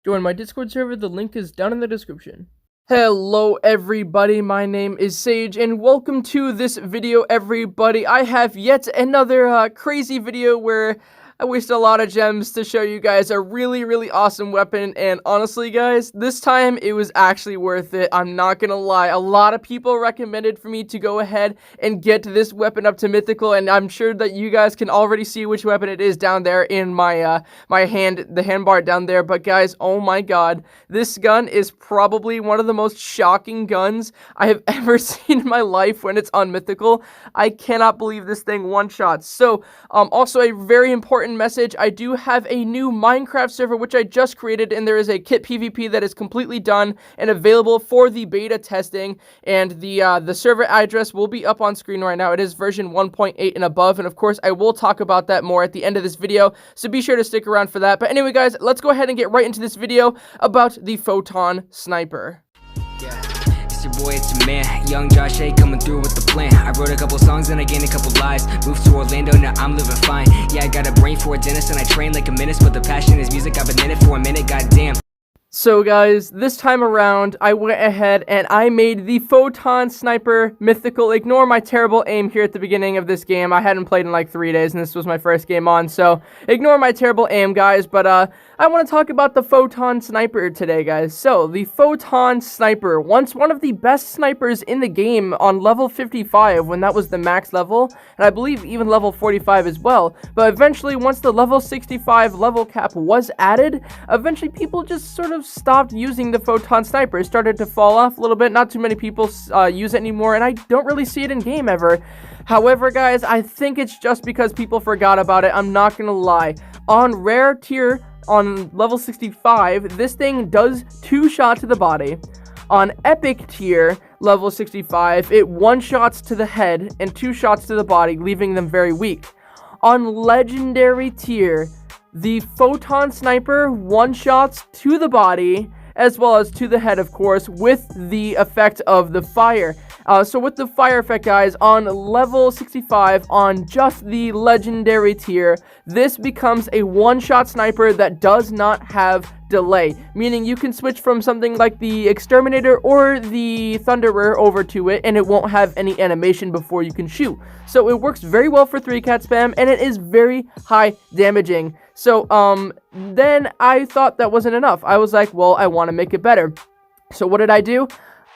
Join my Discord server, the link is down in the description. Hello everybody, my name is Sage, and welcome to this video everybody. I have yet another crazy video where I wasted a lot of gems to show you guys a really awesome weapon, and honestly guys, this time it was actually worth it. I'm not gonna lie, a lot of people recommended for me to go ahead and get this weapon up to mythical, and I'm sure that you guys can already see which weapon it is down there in my my hand, the handbar down there. But guys, oh my god, this gun is probably one of the most shocking guns I have ever seen in my life when it's on mythical. I cannot believe this thing one-shots. So also a very important message, I do have a new Minecraft server which I just created, and there is a kit PvP that is completely done and available for the beta testing, and the server address will be up on screen right now. It is version 1.8 and above, and of course I will talk about that more at the end of this video, so be sure to stick around for that. But anyway guys, let's go ahead and get right into this video about the Photon Sniper. Yeah. It's your boy, it's your man, Young Josh A, coming through with the plan. I wrote a couple songs and I gained a couple lives. Moved to Orlando, now I'm living fine. Yeah, I got a brain for a dentist and I train like a menace, but the passion is music. I've been in it for a minute, goddamn. So guys, this time around, I went ahead and I made the Photon Sniper mythical. Ignore my terrible aim here at the beginning of this game. I hadn't played in like 3 days and this was my first game on, so ignore my terrible aim, guys. But I want to talk about the Photon Sniper today, guys. So, the Photon Sniper, once one of the best snipers in the game on level 55 when that was the max level, and I believe even level 45 as well. But eventually, once the level 65 level cap was added, eventually people just sort of stopped using the Photon Sniper. It started to fall off a little bit. Not too many people use it anymore, and I don't really see it in game ever. However, guys, I think it's just because people forgot about it. I'm not gonna lie. On rare tier, on level 65, this thing does 2 shots to the body. On epic tier, level 65, it 1 shots to the head and 2 shots to the body, leaving them very weak. On legendary tier, the Photon Sniper 1 shots to the body, as well as to the head, of course, with the effect of the fire. So with the fire effect, guys, on level 65, on just the legendary tier, this becomes a 1-shot sniper that does not have delay, meaning you can switch from something like the Exterminator or the Thunderer over to it, and it won't have any animation before you can shoot. So it works very well for 3-cat spam, and it is very high damaging. So then I thought that wasn't enough. I was like, well, I want to make it better. So what did I do?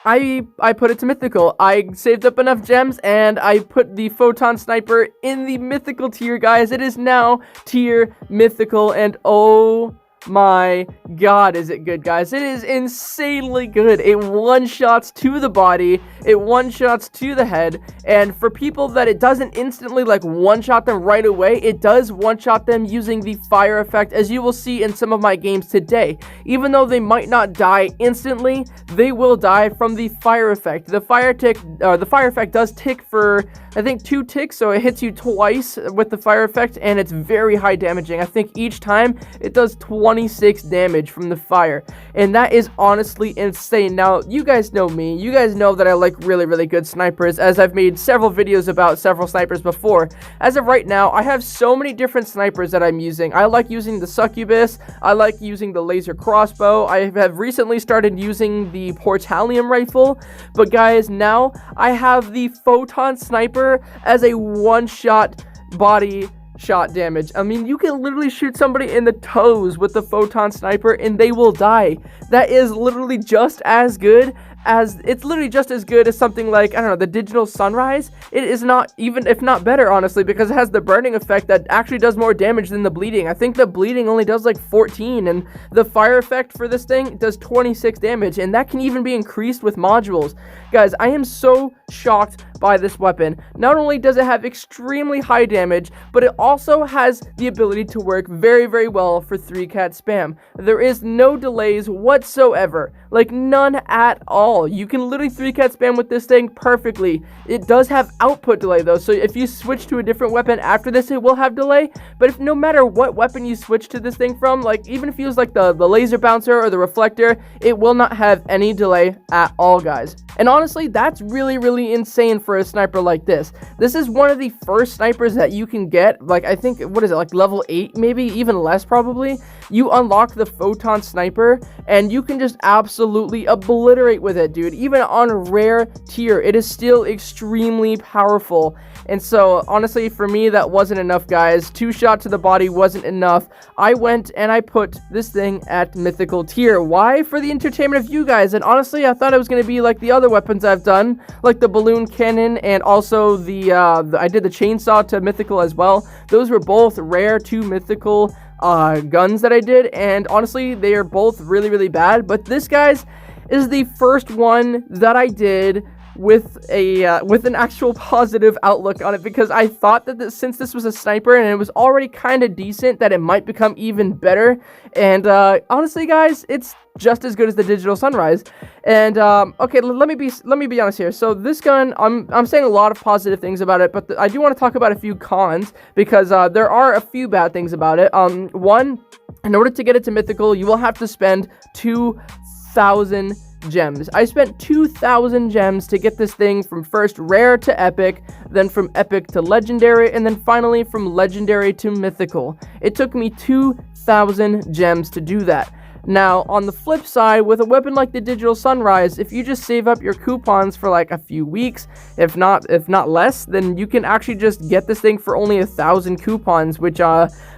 I put it to mythical. I saved up enough gems and I put the Photon Sniper in the mythical tier, guys. It is now tier mythical, and oh my god, is it good, guys. It is insanely good. It 1-shots to the body, it 1-shots to the head, and for people that it doesn't instantly like 1-shot them right away, it does 1-shot them using the fire effect, as you will see in some of my games today. Even though they might not die instantly, they will die from the fire effect. The fire effect does tick for, I think, 2 ticks, so it hits you twice with the fire effect, and it's very high damaging. I think each time it does 26 damage from the fire, and that is honestly insane. Now, you guys know me. You guys know that I like really good snipers, as I've made several videos about several snipers before. As of right now, I have so many different snipers that I'm using. I like using the succubus. I like using the laser crossbow. I have recently started using the portalium rifle, but guys, now I have the Photon Sniper as a 1-shot body shot damage. I mean, you can literally shoot somebody in the toes with the Photon Sniper and they will die. That is literally just as good as, it's literally just as good as something like, I don't know, the Digital Sunrise. It is not, even if not better, honestly, because it has the burning effect that actually does more damage than the bleeding. I think the bleeding only does like 14, and the fire effect for this thing does 26 damage, and that can even be increased with modules. Guys, I am so shocked by this weapon. Not only does it have extremely high damage, but it also has the ability to work very well for 3-cat spam. There is no delays whatsoever, like none at all. all. You can literally 3-cat spam with this thing perfectly. It does have output delay though, so if you switch to a different weapon after this, it will have delay. But if no matter what weapon you switch to this thing from, like even if you use like the laser bouncer or the reflector, it will not have any delay at all, guys. And honestly, that's really insane for a sniper like this. This is one of the first snipers that you can get, like I think, what is it, like level 8, maybe even less probably. You unlock the Photon Sniper and you can just absolutely obliterate with it, dude. Even on rare tier, it is still extremely powerful. And so honestly, for me, that wasn't enough, guys. 2 shot to the body wasn't enough. I went and I put this thing at mythical tier. Why? For the entertainment of you guys. And honestly, I thought it was going to be like the other weapons I've done, like the balloon cannon, and also I did the chainsaw to mythical as well. Those were both rare to mythical guns that I did, and honestly, they are both really bad. But this, guys, is the first one that I did with an actual positive outlook on it, because I thought that since this was a sniper and it was already kind of decent, that it might become even better. And honestly, guys, it's just as good as the Digital Sunrise. And okay, let me be honest here. So this gun, I'm saying a lot of positive things about it, but I do want to talk about a few cons, because there are a few bad things about it. One, in order to get it to mythical, you will have to spend 2,000 gems. I spent 2,000 gems to get this thing from first rare to epic, then from epic to legendary, and then finally from legendary to mythical. It took me 2,000 gems to do that. Now, on the flip side, with a weapon like the Digital Sunrise, if you just save up your coupons for like a few weeks, if not less, then you can actually just get this thing for only 1,000 coupons, which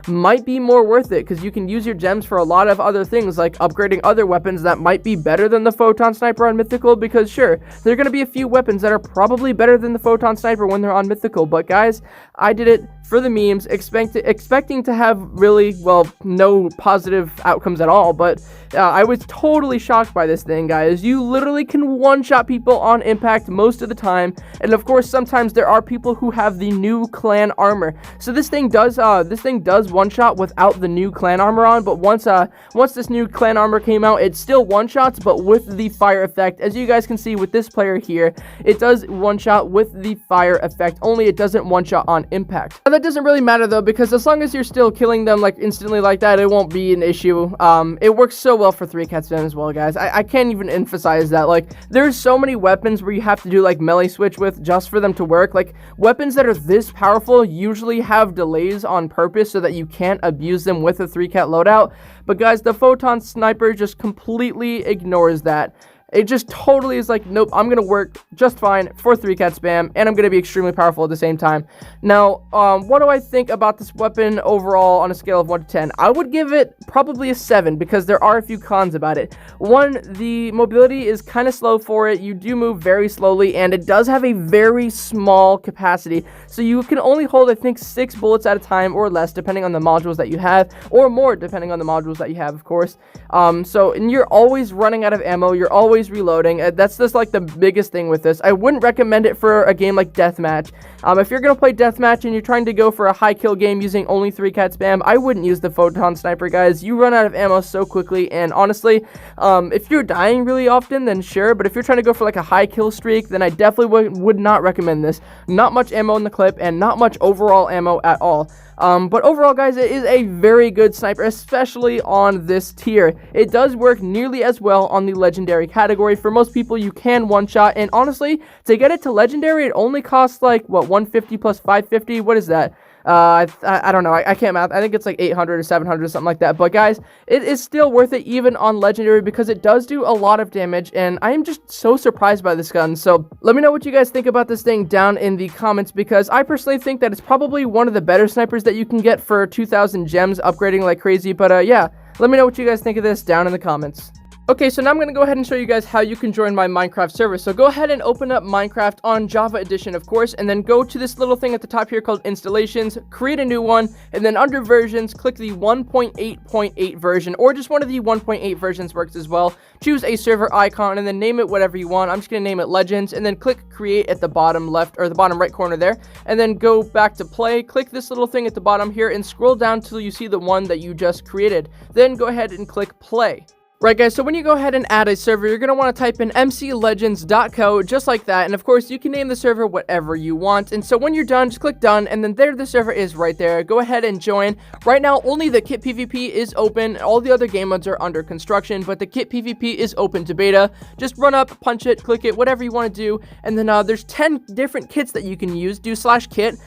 might be more worth it, because you can use your gems for a lot of other things, like upgrading other weapons that might be better than the Photon Sniper on mythical. Because sure, there are going to be a few weapons that are probably better than the Photon Sniper when they're on mythical, but guys, I did it for the memes, expecting to have really, well, no positive outcomes at all. But I was totally shocked by this thing, guys. You literally can one-shot people on impact most of the time, and of course sometimes there are people who have the new clan armor. So this thing does one-shot without the new clan armor on, but once this new clan armor came out, it still one-shots, but with the fire effect. As you guys can see with this player here, it does one-shot with the fire effect, only it doesn't one-shot on impact. Now, that doesn't really matter though, because as long as you're still killing them like instantly like that, it won't be an issue. It works so well for 3-cat spam as well, guys. I can't even emphasize that. Like, there's so many weapons where you have to do like melee switch with just for them to work. Like, weapons that are this powerful usually have delays on purpose so that you can't abuse them with a 3-cat loadout. But guys, the Photon Sniper just completely ignores that. It just totally is like, nope, I'm going to work just fine for 3-cat spam, and I'm going to be extremely powerful at the same time. Now, what do I think about this weapon overall on a scale of 1 to 10? I would give it probably a 7, because there are a few cons about it. One, the mobility is kind of slow for it. You do move very slowly, and it does have a very small capacity. So you can only hold, I think, 6 bullets at a time or less, depending on the modules that you have, or more, depending on the modules that you have, of course. And you're always running out of ammo. You're always reloading. That's just like the biggest thing with this. I wouldn't recommend it for a game like Deathmatch. If you're gonna play Deathmatch and you're trying to go for a high kill game using only 3-cat spam, I wouldn't use the Photon Sniper, guys. You run out of ammo so quickly, and honestly, if you're dying really often, then sure, but if you're trying to go for like a high kill streak, then I definitely would not recommend this. Not much ammo in the clip, and not much overall ammo at all. But overall, guys, it is a very good sniper, especially on this tier. It does work nearly as well on the legendary category. For most people, you can one-shot, and honestly, to get it to legendary, it only costs like, what, 150 plus 550? What is that? I don't know. I can't math. I think it's like 800 or 700 or something like that. But guys, it is still worth it even on legendary, because it does do a lot of damage, and I am just so surprised by this gun. So let me know what you guys think about this thing down in the comments, because I personally think that it's probably one of the better snipers that you can get for 2,000 gems upgrading like crazy. But yeah, let me know what you guys think of this down in the comments. Okay, so now I'm going to go ahead and show you guys how you can join my Minecraft server. So go ahead and open up Minecraft on Java Edition, of course, and then go to this little thing at the top here called Installations, create a new one, and then under Versions, click the 1.8.8 version, or just one of the 1.8 versions works as well. Choose a server icon, and then name it whatever you want. I'm just going to name it Legends, and then click Create at the bottom left, or the bottom right corner there, and then go back to Play, click this little thing at the bottom here, and scroll down till you see the one that you just created. Then go ahead and click Play. Right, guys, so when you go ahead and add a server, you're going to want to type in mclegends.co, just like that, and of course, you can name the server whatever you want, and so when you're done, just click done, and then there the server is right there. Go ahead and join. Right now, only the kit PvP is open, all the other game modes are under construction, but the kit PvP is open to beta. Just run up, punch it, click it, whatever you want to do, and then there's 10 different kits that you can use. Do /kit.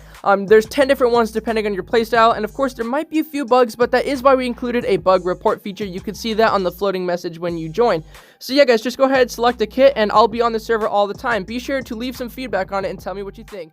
There's 10 different ones depending on your playstyle, and of course there might be a few bugs, but that is why we included a bug report feature. You can see that on the floating message when you join. So yeah, guys, just go ahead, select a kit, and I'll be on the server all the time. Be sure to leave some feedback on it and tell me what you think.